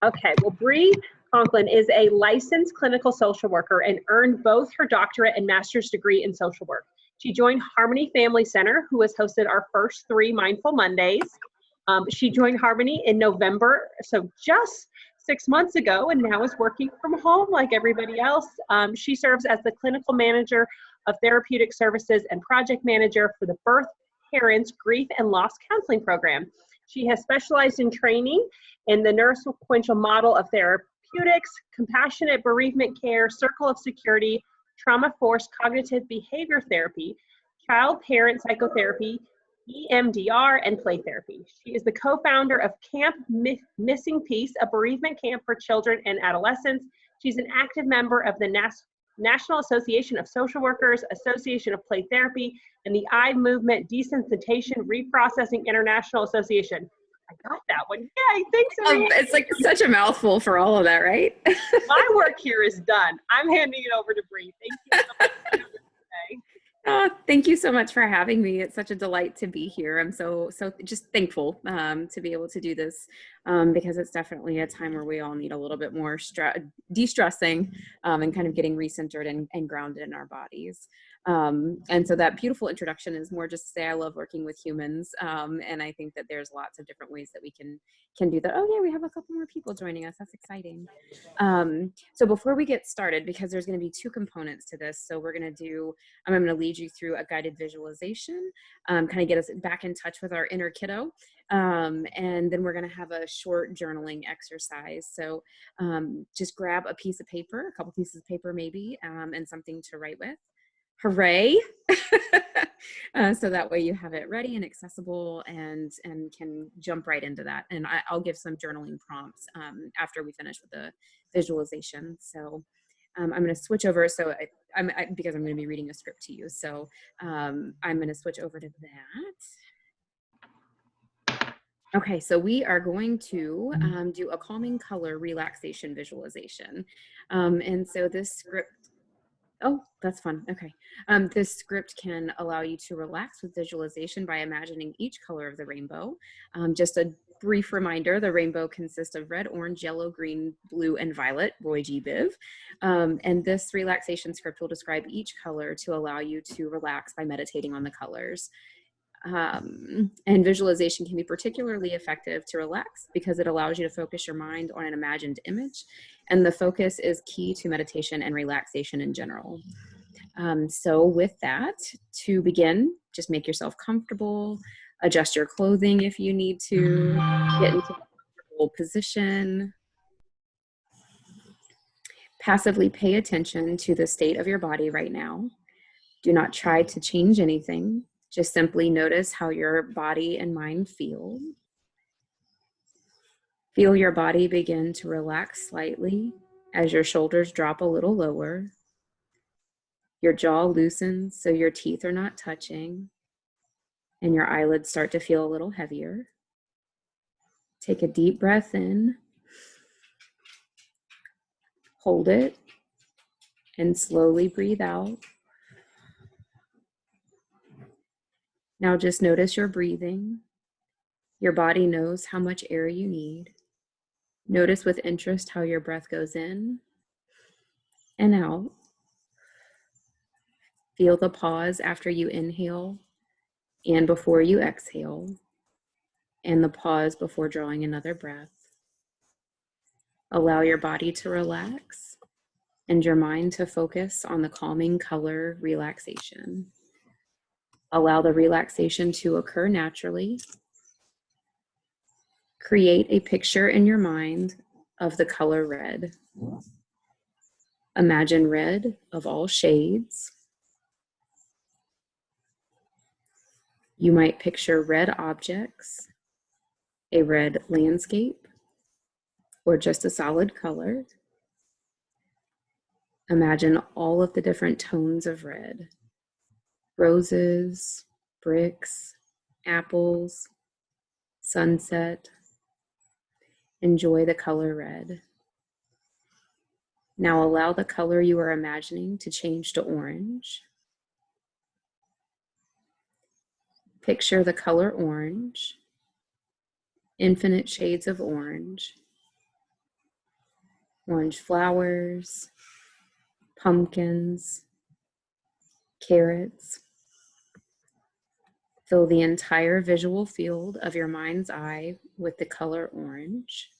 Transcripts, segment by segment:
Okay, well, Bree Conklin is a licensed clinical social worker and earned both her doctorate and master's degree in social work. She joined Harmony Family Center, who has hosted our first 3 Mindful Mondays. She joined Harmony in November, so just 6 months ago, and now is working from home like everybody else. She serves as the clinical manager of therapeutic services and project manager for the Birth Parents Grief and Loss Counseling Program. She has specialized in training in the neurosequential model of therapeutics, compassionate bereavement care, circle of security, trauma-forced cognitive behavior therapy, child-parent psychotherapy, EMDR, and play therapy. She is the co-founder of Camp Missing Piece, a bereavement camp for children and adolescents. She's an active member of the National Association of Social Workers, Association of Play Therapy, and the Eye Movement Desensitization Reprocessing International Association. I got that one. Yay, thanks, Maria. It's like such a mouthful for all of that, right? My work here is done. I'm handing it over to Bree. Thank you so much for having me today. Oh, thank you so much for having me. It's such a delight to be here. I'm so just thankful to be able to do this because it's definitely a time where we all need a little bit more de-stressing and kind of getting recentered and grounded in our bodies. And so that beautiful introduction is more just to say I love working with humans, and I think that there's lots of different ways that we can do that. Oh yeah, we have a couple more people joining us. That's exciting. So before we get started, because there's going to be 2 components to this, so I'm going to lead you through a guided visualization, kind of get us back in touch with our inner kiddo, and then we're going to have a short journaling exercise. So just grab a piece of paper, a couple pieces of paper maybe, and something to write with. Hooray! So that way you have it ready and accessible and can jump right into that. And I'll give some journaling prompts after we finish with the visualization. So I'm going to switch over. So because I'm going to be reading a script to you. So I'm going to switch over to that. Okay, so we are going to do a calming color relaxation visualization. And so this script, oh, that's fun. Okay. This script can allow you to relax with visualization by imagining each color of the rainbow. Just a brief reminder, the rainbow consists of red, orange, yellow, green, blue, and violet, Roy G. Biv. And this relaxation script will describe each color to allow you to relax by meditating on the colors. And visualization can be particularly effective to relax because it allows you to focus your mind on an imagined image, and the focus is key to meditation and relaxation in general. So with that, to begin, just make yourself comfortable, adjust your clothing if you need to, get into a comfortable position. Passively pay attention to the state of your body right now. Do not try to change anything. Just simply notice how your body and mind feel. Feel your body begin to relax slightly as your shoulders drop a little lower. Your jaw loosens so your teeth are not touching, and your eyelids start to feel a little heavier. Take a deep breath in, hold it, and slowly breathe out. Now just notice your breathing. Your body knows how much air you need. Notice with interest how your breath goes in and out. Feel the pause after you inhale and before you exhale, and the pause before drawing another breath. Allow your body to relax and your mind to focus on the calming color relaxation. Allow the relaxation to occur naturally. Create a picture in your mind of the color red. Imagine red of all shades. You might picture red objects, a red landscape, or just a solid color. Imagine all of the different tones of red. Roses, bricks, apples, sunset. Enjoy the color red. Now allow the color you are imagining to change to orange. Picture the color orange. infinite shades of orange, orange flowers, pumpkins, carrots. Fill the entire visual field of your mind's eye with the color orange.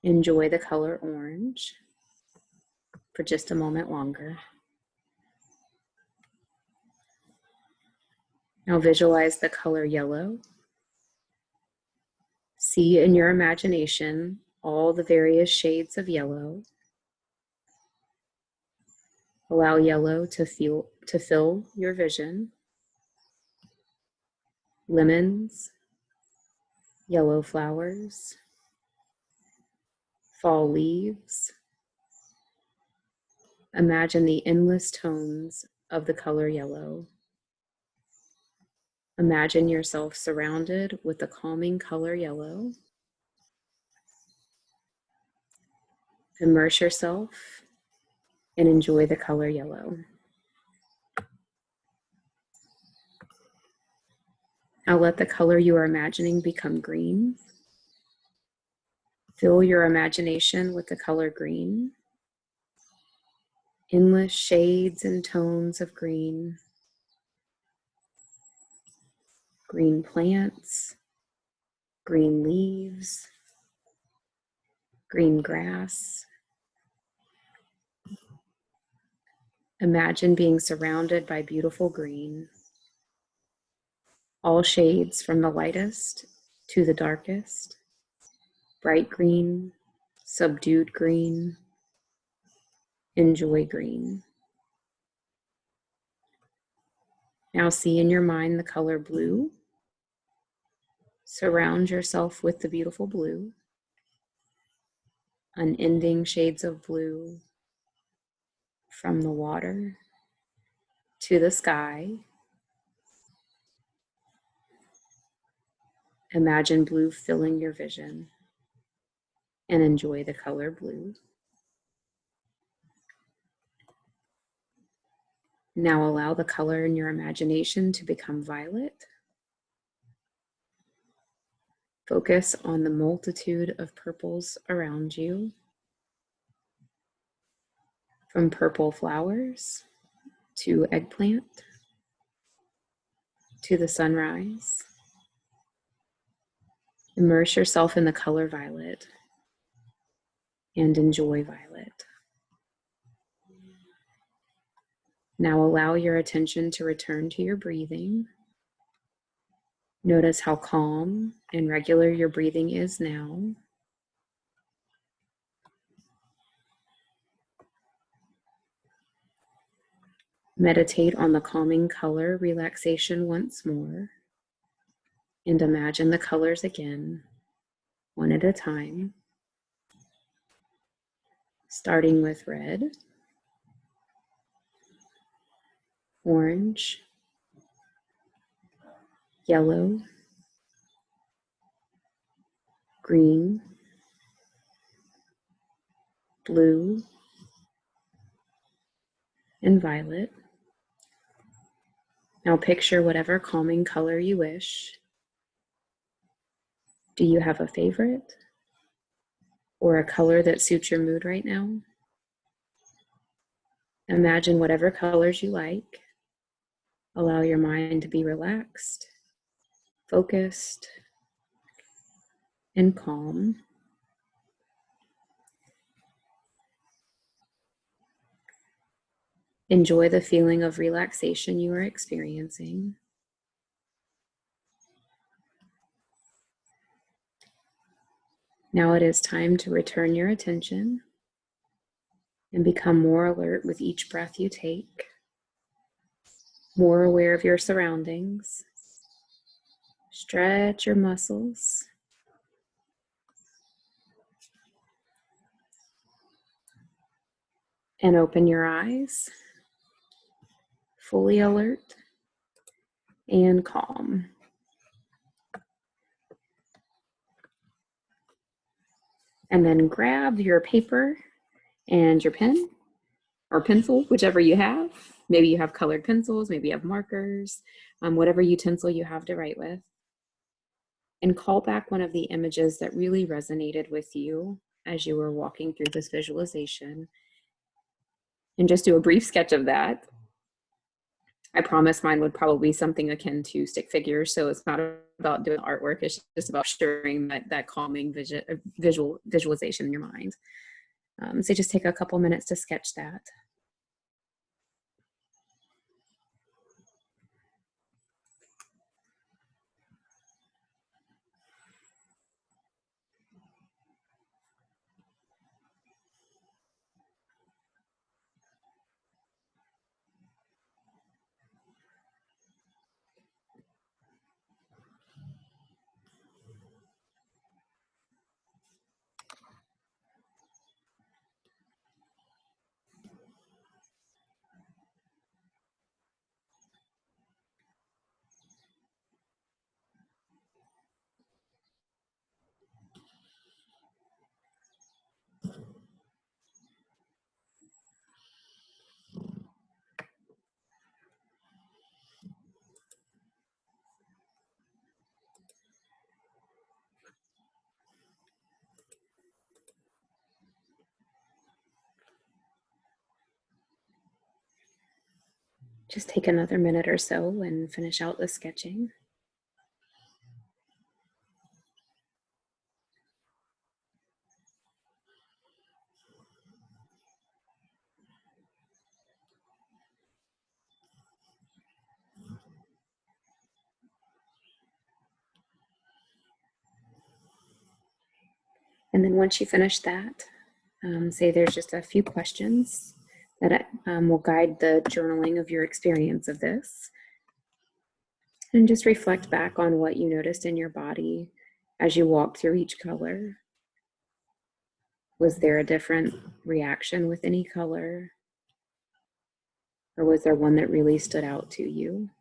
Enjoy the color orange for just a moment longer. Now visualize the color yellow. See in your imagination all the various shades of yellow. Allow yellow to fill your vision. Lemons, yellow flowers, fall leaves. Imagine the endless tones of the color yellow. Imagine yourself surrounded with the calming color yellow. Immerse yourself and enjoy the color yellow. Now let the color you are imagining become green. Fill your imagination with the color green. Endless shades and tones of green. Green plants, green leaves, green grass. Imagine being surrounded by beautiful green. All shades from the lightest to the darkest. Bright green, subdued green. Enjoy green. Now see in your mind the color blue. Surround yourself with the beautiful blue. Unending shades of blue from the water to the sky. Imagine blue filling your vision and enjoy the color blue. Now allow the color in your imagination to become violet. Focus on the multitude of purples around you, from purple flowers to eggplant to the sunrise. Immerse yourself in the color violet and enjoy violet. Now allow your attention to return to your breathing. Notice how calm and regular your breathing is now. Meditate on the calming color relaxation once more, and imagine the colors again, one at a time, starting with red, orange, yellow, green, blue, and violet. Now picture whatever calming color you wish. Do you have a favorite or a color that suits your mood right now? Imagine whatever colors you like. Allow your mind to be relaxed, focused, and calm. Enjoy the feeling of relaxation you are experiencing. Now it is time to return your attention and become more alert with each breath you take, more aware of your surroundings. Stretch your muscles. And open your eyes, fully alert and calm. And then grab your paper and your pen or pencil, whichever you have. Maybe you have colored pencils, maybe you have markers, whatever utensil you have to write with. and call back one of the images that really resonated with you as you were walking through this visualization. And just do a brief sketch of that. I promise mine would probably be something akin to stick figures, so it's not about doing artwork, it's just about sharing that calming visualization in your mind. So just take a couple minutes to sketch that. Just take another minute or so and finish out the sketching. And then once you finish that, say there's just a few questions that will guide the journaling of your experience of this. And just reflect back on what you noticed in your body as you walked through each color. Was there a different reaction with any color? Or was there one that really stood out to you?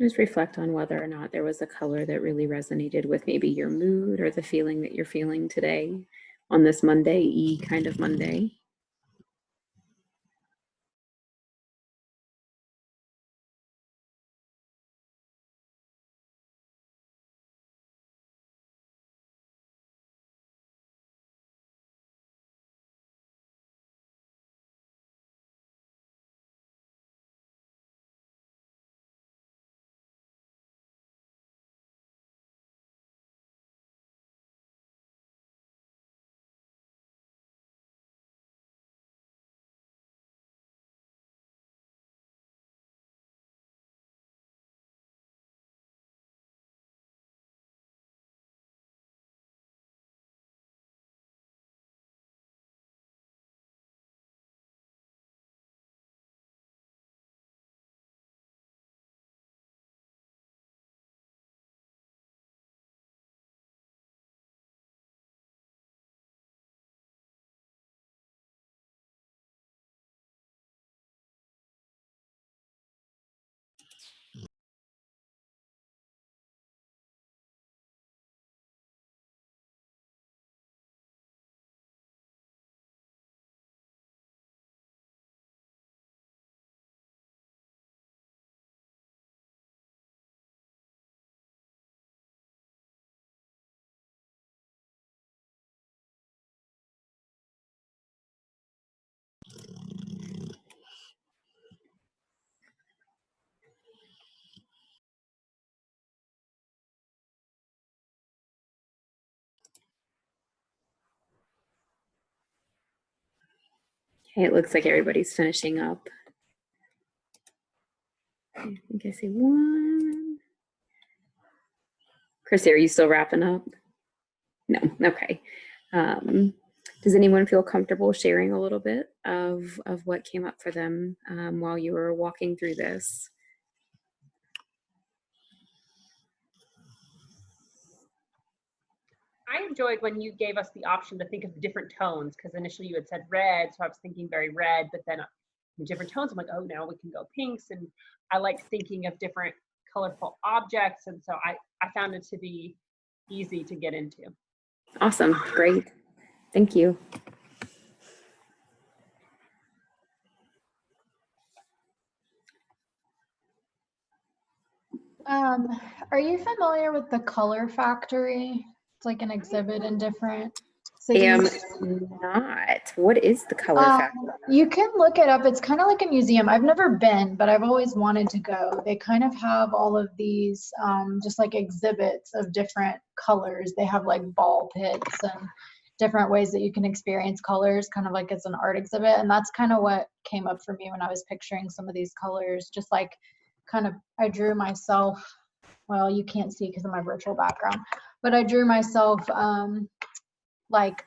Just reflect on whether or not there was a color that really resonated with maybe your mood or the feeling that you're feeling today on this Monday-y kind of Monday. Okay, it looks like everybody's finishing up. I think I see one. Chrissy, are you still wrapping up? No, okay. Does anyone feel comfortable sharing a little bit of what came up for them while you were walking through this? I enjoyed when you gave us the option to think of different tones, because initially you had said red, so I was thinking very red, but then in different tones, I'm like, oh, now we can go pinks. And I like thinking of different colorful objects. And so I found it to be easy to get into. Awesome, great. Thank you. Are you familiar with the Color Factory? It's like an exhibit in different I am cities. not. What is the Color Factory? You can look it up. It's kind of like a museum. I've never been, but I've always wanted to go. They kind of have all of these just like exhibits of different colors. They have like ball pits and different ways that you can experience colors, kind of like it's an art exhibit. And that's kind of what came up for me when I was picturing some of these colors. Just like kind of, I drew myself, well, you can't see because of my virtual background, but I drew myself like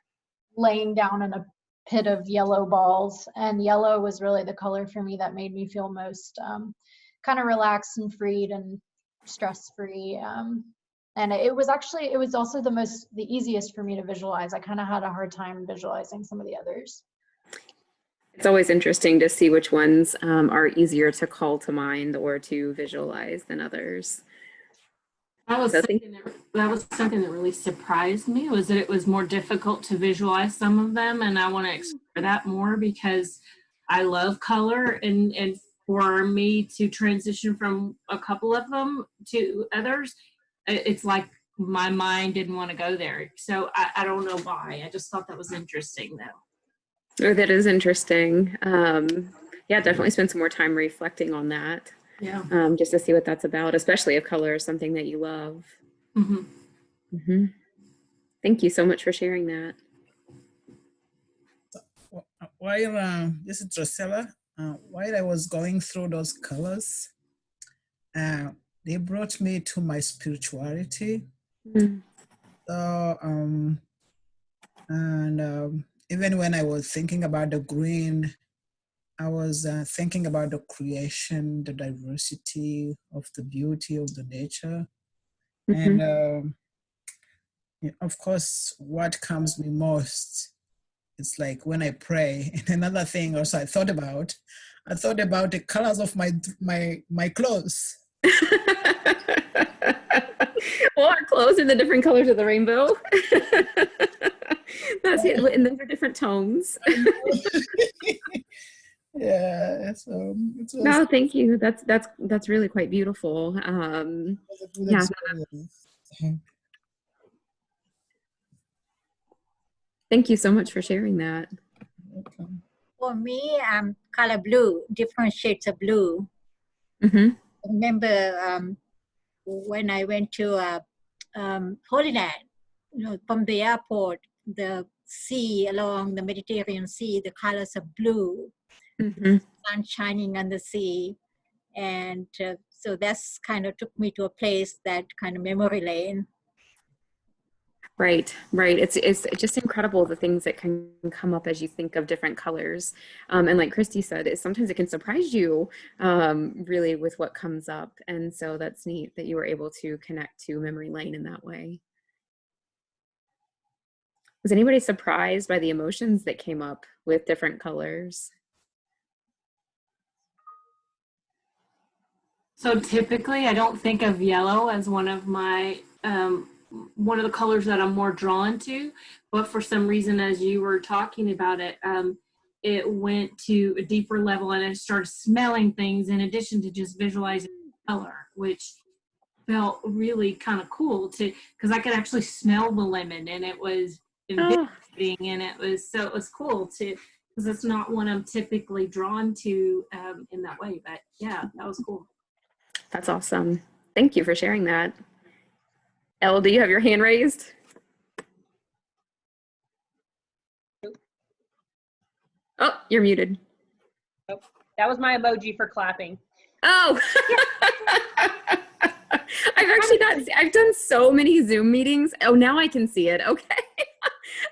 laying down in a pit of yellow balls, and yellow was really the color for me that made me feel most kind of relaxed and freed and stress free. And it was also the easiest for me to visualize. I kind of had a hard time visualizing some of the others. It's always interesting to see which ones are easier to call to mind or to visualize than others. That was something that really surprised me, was that it was more difficult to visualize some of them, and I want to explore that more because I love color, and for me to transition from a couple of them to others, it's like my mind didn't want to go there. So I don't know why. I just thought that was interesting, though. Oh, that is interesting. Yeah, definitely spend some more time reflecting on that. Yeah. Just to see what that's about, especially if color is something that you love. Mm-hmm. Mm-hmm. Thank you so much for sharing that. While this is Drusilla, while I was going through those colors, they brought me to my spirituality. Mm. So, even when I was thinking about the green, I was thinking about the creation, the diversity of the beauty of the nature. Mm-hmm. And of course, what comes me most, it's like when I pray. And another thing also I thought about the colors of my clothes. Well, our clothes are the different colors of the rainbow. That's it, and those are different tones. Yeah, so it was, No, thank you. That's really quite beautiful. Yeah. Thank you so much for sharing that. Okay. For me, color blue, different shades of blue. Mm-hmm. I remember when I went to Holy Land, from the airport, the sea along the Mediterranean Sea, the colors of blue, Mm-hmm. sun shining on the sea. And so that's kind of took me to a place that kind of memory lane. Right. It's just incredible the things that can come up as you think of different colors. And like Christy said, sometimes it can surprise you really with what comes up. And so that's neat that you were able to connect to memory lane in that way. Was anybody surprised by the emotions that came up with different colors? So typically, I don't think of yellow as one of my one of the colors that I'm more drawn to, but for some reason, as you were talking about it, it went to a deeper level, and I started smelling things in addition to just visualizing color, which felt really kind of cool because I could actually smell the lemon, and it was invigorating, and it was cool because it's not one I'm typically drawn to in that way. But yeah, that was cool. That's awesome. Thank you for sharing that. Elle, do you have your hand raised? Oh, you're muted. Nope. That was my emoji for clapping. Oh, I've done so many Zoom meetings. Oh, now I can see it. Okay.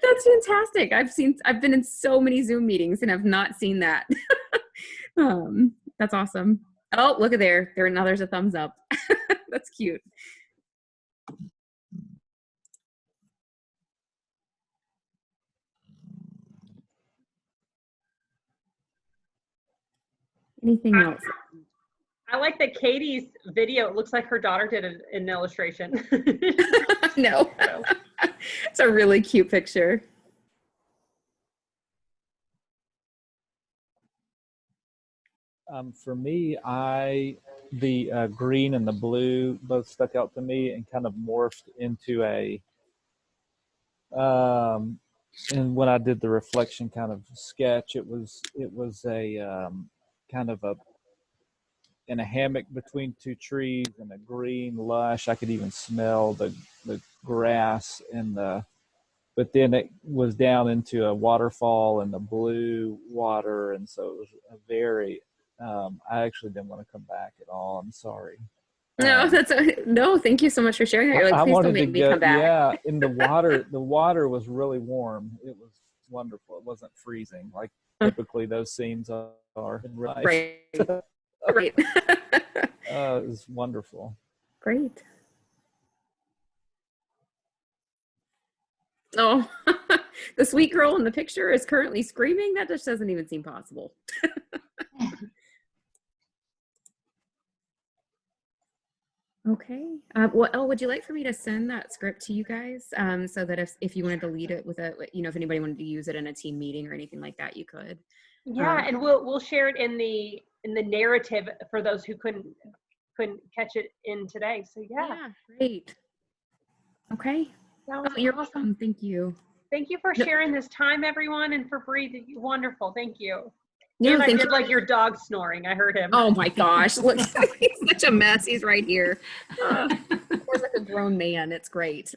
That's fantastic. I've been in so many Zoom meetings and have not seen that. That's awesome. Oh, look at there. Now there's a thumbs up. That's cute. Anything else? I like that Katie's video. It looks like her daughter did an illustration. No. It's a really cute picture. For me, the green and the blue both stuck out to me and kind of morphed into and when I did the reflection kind of sketch, it was a kind of in a hammock between two trees and a green lush. I could even smell the grass but then it was down into a waterfall and the blue water, and so it was a very. I actually didn't want to come back at all. I'm sorry. No, no. Thank you so much for sharing that. You're like, I please wanted don't make to me go. come back. Yeah, in the water. The water was really warm. It was wonderful. It wasn't freezing like typically those scenes are in real life. Right. Right. It was wonderful. Great. Oh, the sweet girl in the picture is currently screaming. That just doesn't even seem possible. Okay. Well, would you like for me to send that script to you guys so that if you wanted to lead it with if anybody wanted to use it in a team meeting or anything like that, you could. Yeah, and we'll share it in the narrative for those who couldn't catch it in today. So yeah. Great. Okay. You're welcome. Thank you. Thank you for sharing this time, everyone, and for breathing. Wonderful. Thank you. No, and I did like your dog snoring. I heard him. Oh my gosh. Look, he's such a mess. He's right here. He's like a grown man. It's great.